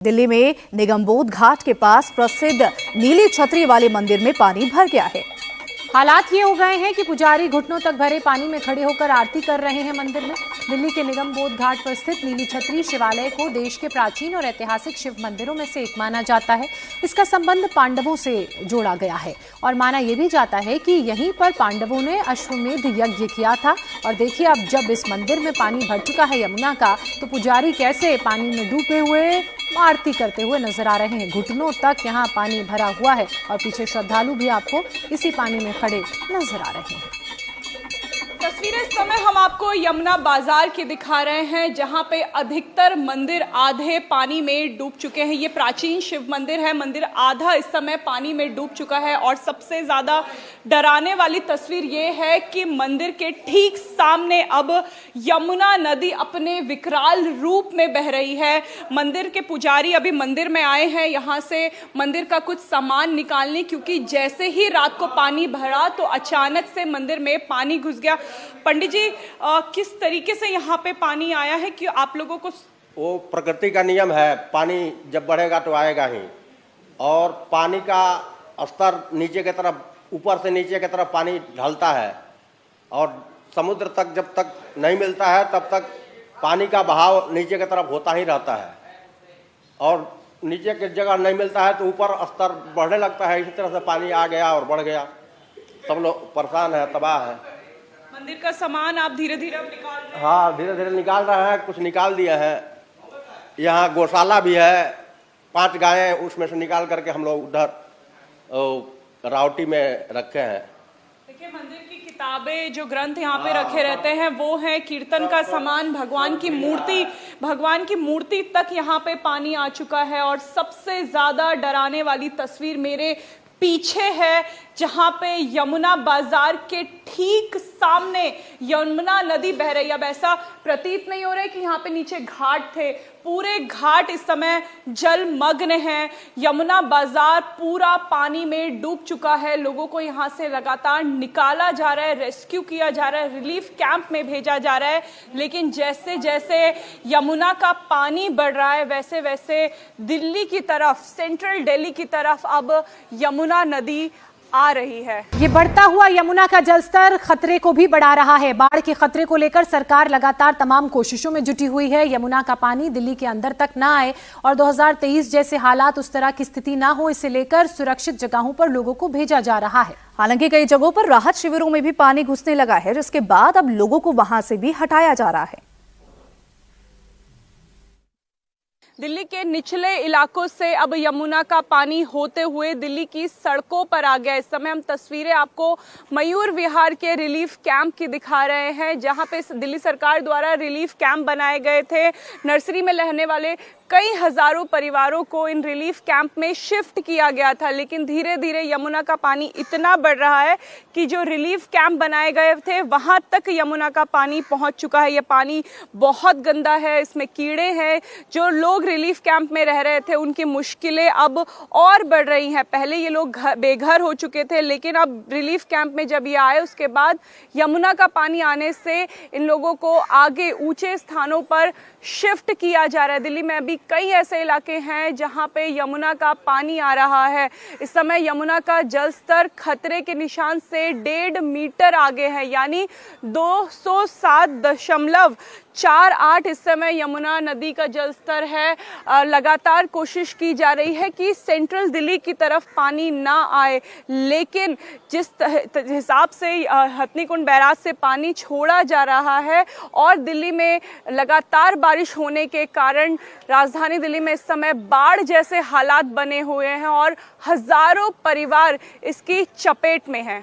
दिल्ली में निगमबोध घाट के पास प्रसिद्ध नीली छतरी वाले मंदिर में पानी भर गया है। हालात ये हो गए हैं कि पुजारी घुटनों तक भरे पानी में खड़े होकर आरती कर रहे हैं मंदिर में। दिल्ली के निगमबोध घाट पर स्थित नीली छतरी शिवालय को देश के प्राचीन और ऐतिहासिक शिव मंदिरों में से एक माना जाता है। इसका संबंध पांडवों से जोड़ा गया है और माना यह भी जाता है कि यहीं पर पांडवों ने अश्वमेध यज्ञ किया था। और देखिए, अब जब इस मंदिर में पानी भर चुका है यमुना का, तो पुजारी कैसे पानी में डूबे हुए आरती करते हुए नजर आ रहे हैं। घुटनों तक यहाँ पानी भरा हुआ है और पीछे श्रद्धालु भी आपको इसी पानी में खड़े नजर आ रहे हैं। तस्वीरें इस समय हम आपको यमुना बाजार की दिखा रहे हैं, जहां पे अधिकतर मंदिर आधे पानी में डूब चुके हैं। ये प्राचीन शिव मंदिर है, मंदिर आधा इस समय पानी में डूब चुका है। और सबसे ज्यादा डराने वाली तस्वीर ये है कि मंदिर के ठीक सामने अब यमुना नदी अपने विकराल रूप में बह रही है। मंदिर के पुजारी अभी मंदिर में आए हैं यहाँ से मंदिर का कुछ सामान निकालने, क्योंकि जैसे ही रात को पानी भरा तो अचानक से मंदिर में पानी घुस गया। पंडित जी, किस तरीके से यहाँ पे पानी आया है कि आप लोगों को? वो प्रकृति का नियम है, पानी जब बढ़ेगा तो आएगा ही। और पानी का स्तर नीचे की तरफ, ऊपर से नीचे की तरफ पानी ढलता है और समुद्र तक जब तक नहीं मिलता है तब तक पानी का बहाव नीचे की तरफ होता ही रहता है। और नीचे की जगह नहीं मिलता है तो ऊपर स्तर बढ़ने लगता है। इसी तरह से पानी आ गया और बढ़ गया, सब लोग परेशान है, तबाह है। मंदिर का सामान आप धीरे धीरे निकाल रहे हैं? हाँ, धीरे धीरे निकाल रहे हैं, कुछ निकाल दिए हैं। यहाँ गौशाला भी है, 5 गायें उसमें से निकाल करके हम लोग उधर रावटी में रखे हैं। देखिए, मंदिर की किताबें, जो ग्रंथ यहाँ पे रखे रहते हैं वो है, कीर्तन का सामान, भगवान की मूर्ति तक यहाँ पे पानी आ चुका है। और सबसे ज्यादा डराने वाली तस्वीर मेरे पीछे है, जहां पे यमुना बाजार के ठीक सामने यमुना नदी बह रही है। अब ऐसा प्रतीत नहीं हो रहा है कि यहाँ पे नीचे घाट थे, पूरे घाट इस समय जलमग्न है। यमुना बाजार पूरा पानी में डूब चुका है। लोगों को यहाँ से लगातार निकाला जा रहा है, रेस्क्यू किया जा रहा है, रिलीफ कैंप में भेजा जा रहा है। लेकिन जैसे जैसे यमुना का पानी बढ़ रहा है, वैसे वैसे दिल्ली की तरफ, सेंट्रल दिल्ली की तरफ अब यमुना नदी आ रही है। ये बढ़ता हुआ यमुना का जलस्तर खतरे को भी बढ़ा रहा है। बाढ़ के खतरे को लेकर सरकार लगातार तमाम कोशिशों में जुटी हुई है। यमुना का पानी दिल्ली के अंदर तक ना आए और 2023 जैसे हालात, उस तरह की स्थिति ना हो, इसे लेकर सुरक्षित जगहों पर लोगों को भेजा जा रहा है। हालांकि कई जगहों पर राहत शिविरों में भी पानी घुसने लगा है, जिसके बाद अब लोगों को वहां से भी हटाया जा रहा है। दिल्ली के निचले इलाकों से अब यमुना का पानी होते हुए दिल्ली की सड़कों पर आ गया। इस समय हम तस्वीरें आपको मयूर विहार के रिलीफ कैंप की दिखा रहे हैं, जहां पे दिल्ली सरकार द्वारा रिलीफ कैंप बनाए गए थे। नर्सरी में रहने वाले कई हजारों परिवारों को इन रिलीफ कैंप में शिफ्ट किया गया था। लेकिन धीरे धीरे यमुना का पानी इतना बढ़ रहा है कि जो रिलीफ कैंप बनाए गए थे वहां तक यमुना का पानी पहुंच चुका है। ये पानी बहुत गंदा है, इसमें कीड़े हैं। जो लोग रिलीफ कैंप में रह रहे थे उनकी मुश्किलें अब और बढ़ रही हैं। पहले ये लोग बेघर हो चुके थे, लेकिन अब रिलीफ कैंप में जब ये आए, उसके बाद यमुना का पानी आने से इन लोगों को आगे ऊंचे स्थानों पर शिफ्ट किया जा रहा है। दिल्ली में अभी कई ऐसे इलाके हैं जहां पे यमुना का पानी आ रहा है। इस समय यमुना का जल स्तर खतरे के निशान से 1.5 मीटर आगे है, यानी 207.48 इस समय यमुना नदी का जल स्तर है। लगातार कोशिश की जा रही है कि सेंट्रल दिल्ली की तरफ पानी ना आए, लेकिन जिस हिसाब से हथनीकुंड बैराज से पानी छोड़ा जा रहा है और दिल्ली में लगातार बारिश होने के कारण राजधानी दिल्ली में इस समय बाढ़ जैसे हालात बने हुए हैं और हजारों परिवार इसकी चपेट में हैं।